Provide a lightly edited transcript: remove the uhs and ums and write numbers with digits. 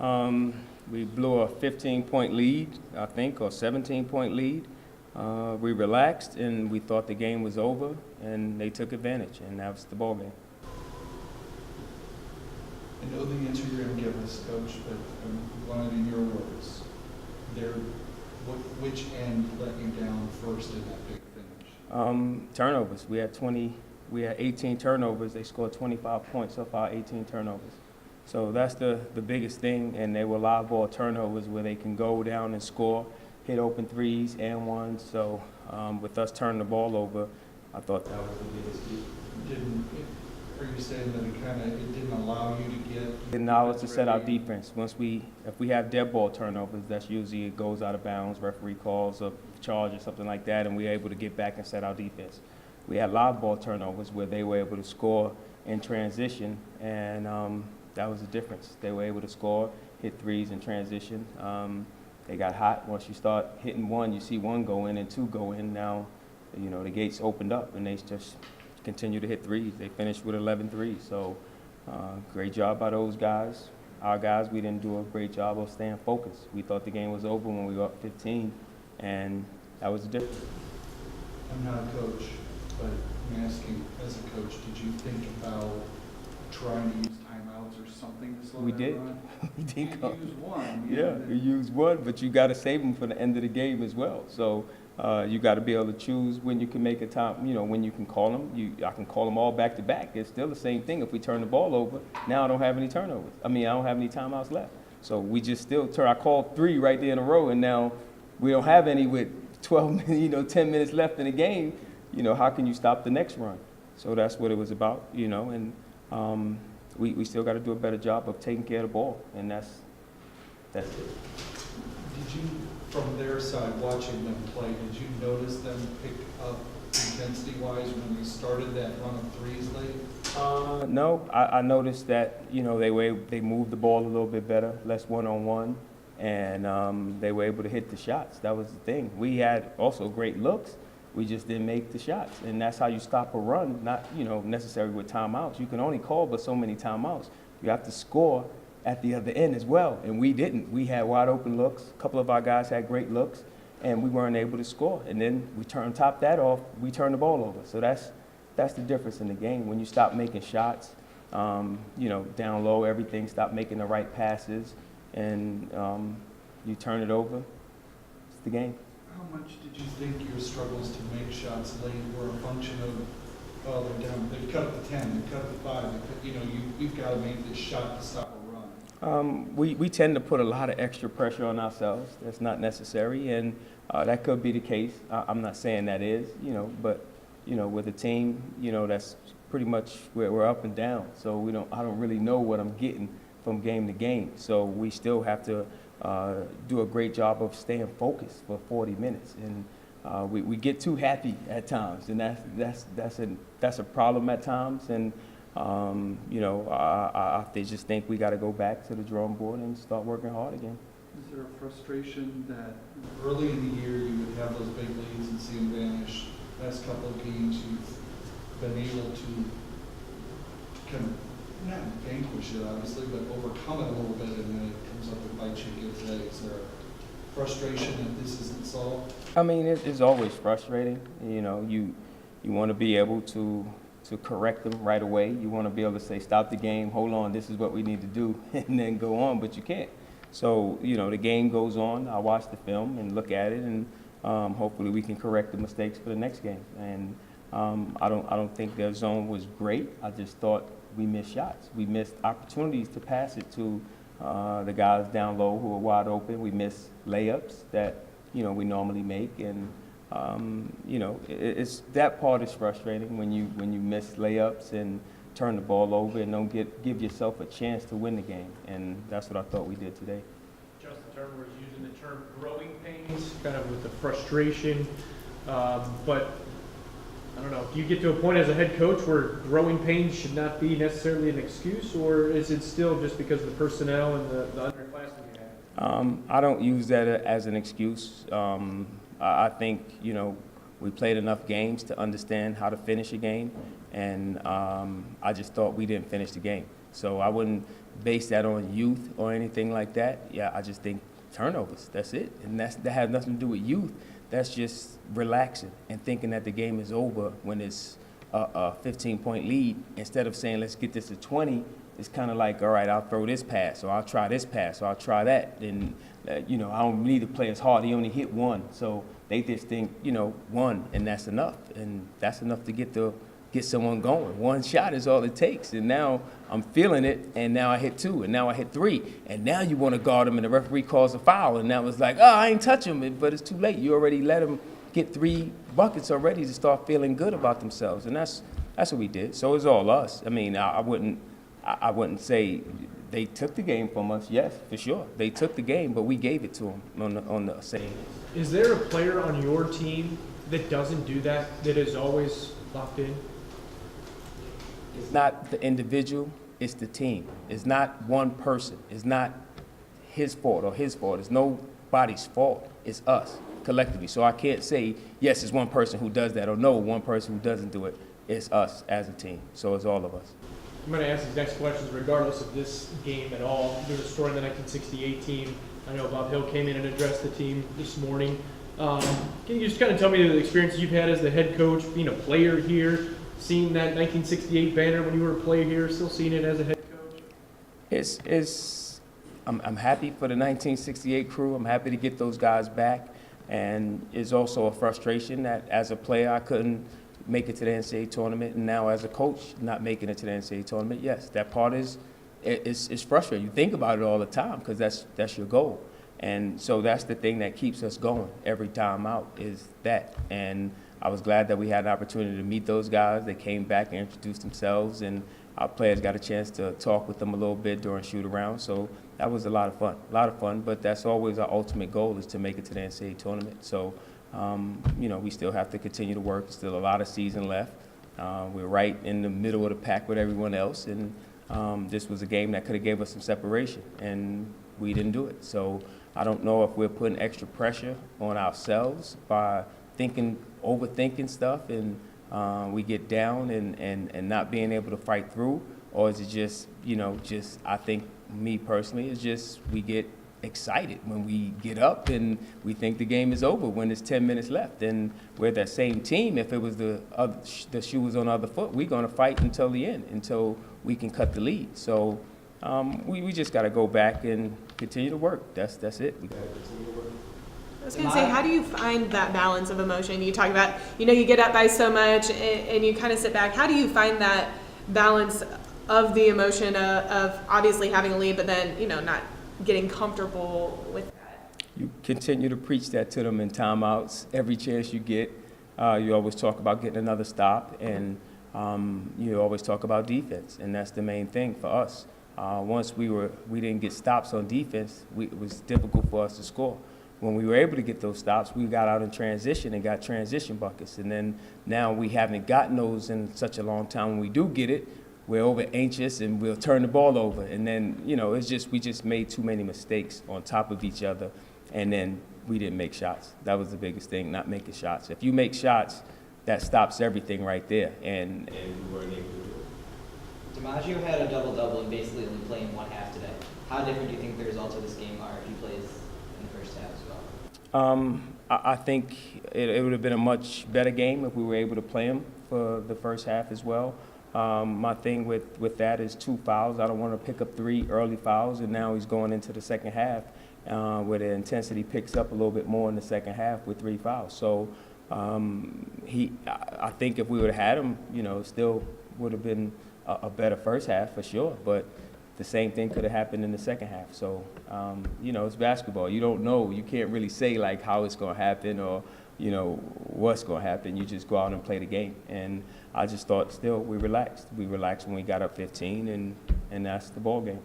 We blew a 15-point lead, I think, or 17-point lead. We relaxed, and we thought the game was over, and they took advantage, and that was the ball game. I know the answer you're going to give us, Coach, but I want it in your words. Which end let you down first in that big finish? Turnovers. We had 18 turnovers. They scored 25 points off our 18 turnovers. So that's the biggest thing, and they were live ball turnovers where they can go down and score, hit open threes and ones. So with us turning the ball over, I thought that was the biggest key. Are you saying that it didn't allow you to get? It didn't allow us to set our defense. If we have dead ball turnovers, that's usually it goes out of bounds, referee calls a charge or something like that, and we're able to get back and set our defense. We had live ball turnovers where they were able to score in transition, and that was the difference. They were able to score, hit threes in transition. They got hot. Once you start hitting one, you see one go in and two go in. Now, the gates opened up, and they just continue to hit threes. They finished with 11 threes. So great job by those guys. Our guys, we didn't do a great job of staying focused. We thought the game was over when we were up 15, and that was the difference. I'm not a coach, but I'm asking, as a coach, did you think about trying to use timeouts or something to slow We that did. run? We did. You use one. Yeah, you use one, but you got to save them for the end of the game as well. So you got to be able to choose when you can make a time, when you can call them. I can call them all back to back. It's still the same thing. If we turn the ball over, now I don't have any turnovers. I don't have any timeouts left. So we just still I called 3 right there in a row, and now we don't have any with 12 minutes, 10 minutes left in the game. How can you stop the next run? So that's what it was about, and we still got to do a better job of taking care of the ball, and that's it. Did you, from their side, watching them play, did you notice them pick up intensity-wise when they started that run of threes late? No, I noticed that they moved the ball a little bit better, less one-on-one, and they were able to hit the shots. That was the thing. We had also great looks. We just didn't make the shots, and that's how you stop a run. Not necessarily with timeouts. You can only call but so many timeouts. You have to score at the other end as well, and we didn't. We had wide open looks. A couple of our guys had great looks, and we weren't able to score. And then we top that off. We turned the ball over. So that's the difference in the game. When you stop making shots, down low, everything, stop making the right passes, and you turn it over. It's the game. How much did you think your struggles to make shots late were a function of, they're down, they've cut it to 10, they've cut it to 5, you've got to make this shot to stop a run? We tend to put a lot of extra pressure on ourselves. That's not necessary, and that could be the case. I'm not saying that is, but with a team, that's pretty much where we're up and down. So I don't really know what I'm getting from game to game. So we still have to do a great job of staying focused for 40 minutes, and we get too happy at times, and that's a problem at times. And I just think we got to go back to the drawing board and start working hard again. Is there a frustration that early in the year you would have those big leads and see them vanish? Last couple of games you've been able to kind of not vanquish it, obviously, but overcome it a little bit, and then it comes up and bites you again today. Is there a frustration that this isn't solved? It's always frustrating. You want to be able to correct them right away. You want to be able to say, stop the game, hold on, this is what we need to do, and then go on, but you can't. So, the game goes on. I watch the film and look at it, and hopefully we can correct the mistakes for the next game. And I don't think their zone was great. I just thought we missed shots. We missed opportunities to pass it to the guys down low who are wide open. We missed layups that we normally make, and it's that part is frustrating when you miss layups and turn the ball over and don't give yourself a chance to win the game. And that's what I thought we did today. Justin Turner was using the term growing pains, kind of with the frustration, but I don't know, do you get to a point as a head coach where growing pains should not be necessarily an excuse, or is it still just because of the personnel and the underclassmen you have? I don't use that as an excuse. I think, we played enough games to understand how to finish a game, and I just thought we didn't finish the game. So I wouldn't base that on youth or anything like that. Yeah, I just think turnovers, that's it. And that has nothing to do with youth. That's just relaxing and thinking that the game is over when it's a 15-point lead. Instead of saying, let's get this to 20, it's kind of like, all right, I'll throw this pass, or I'll try this pass, or I'll try that. And, I don't need to play as hard. He only hit one. So they just think, one, and that's enough. And that's enough to get someone going. One shot is all it takes. And now I'm feeling it, and now I hit two, and now I hit three. And now you want to guard him, and the referee calls a foul. And now it's like, oh, I ain't touch him, but it's too late. You already let him get 3 buckets already to start feeling good about themselves. And that's what we did. So it's all us. I mean, I wouldn't say they took the game from us. Yes, for sure. They took the game, but we gave it to them on the same. Is there a player on your team that doesn't do that is always locked in? It's not the individual, it's the team. It's not one person. It's not his fault or his fault. It's nobody's fault. It's us collectively. So I can't say, yes, it's one person who does that, or no, one person who doesn't do it. It's us as a team. So it's all of us. I'm going to ask these next questions regardless of this game at all. There's a story in the 1968 team. I know Bob Hill came in and addressed the team this morning. Can you just kind of tell me the experiences you've had as the head coach, being a player here, seeing that 1968 banner when you were a player here, still seeing it as a head coach? I'm happy for the 1968 crew. I'm happy to get those guys back. And it's also a frustration that as a player I couldn't make it to the NCAA tournament, and now as a coach not making it to the NCAA tournament. Yes, that part is frustrating. You think about it all the time because that's your goal. And so that's the thing that keeps us going every time out is that. And I was glad that we had an opportunity to meet those guys. They came back and introduced themselves, and our players got a chance to talk with them a little bit during shoot-around. So that was a lot of fun. But that's always our ultimate goal is to make it to the NCAA tournament. So, we still have to continue to work. There's still a lot of season left. We're right in the middle of the pack with everyone else, and this was a game that could have gave us some separation, and we didn't do it. So I don't know if we're putting extra pressure on ourselves by overthinking stuff, and we get down and not being able to fight through, or is it just I think me personally, it's just we get excited when we get up and we think the game is over when there's 10 minutes left. And we're that same team. If it was the shoe was on the other foot, we're going to fight until the end, until we can cut the lead. So we just got to go back and continue to work. That's it. We got to continue to work. I was going to say, how do you find that balance of emotion? You talk about, you get up by so much and you kind of sit back. How do you find that balance of the emotion of obviously having a lead, but then, not getting comfortable with that? You continue to preach that to them in timeouts. Every chance you get, you always talk about getting another stop, and you always talk about defense, and that's the main thing for us. Once we didn't get stops on defense, it was difficult for us to score. When we were able to get those stops, we got out in transition and got transition buckets, and then now we haven't gotten those in such a long time. When we do get it, we're over anxious and we'll turn the ball over. And then, we just made too many mistakes on top of each other. And then we didn't make shots. That was the biggest thing, not making shots. If you make shots, that stops everything right there. And we weren't able to do it. DiMaggio had a double-double and basically only playing one half today. How different do you think the results of this game are if he plays in the first half as well? I think it would have been a much better game if we were able to play him for the first half as well. My thing with that is 2 fouls. I don't want to pick up 3 early fouls, and now he's going into the second half where the intensity picks up a little bit more in the second half with 3 fouls. So I think if we would have had him, it still would have been a better first half for sure, but the same thing could have happened in the second half. So, it's basketball. You don't know. You can't really say like how it's going to happen or what's going to happen. You just go out and play the game. And I just thought still we relaxed. We relaxed when we got up 15, and that's the ball game.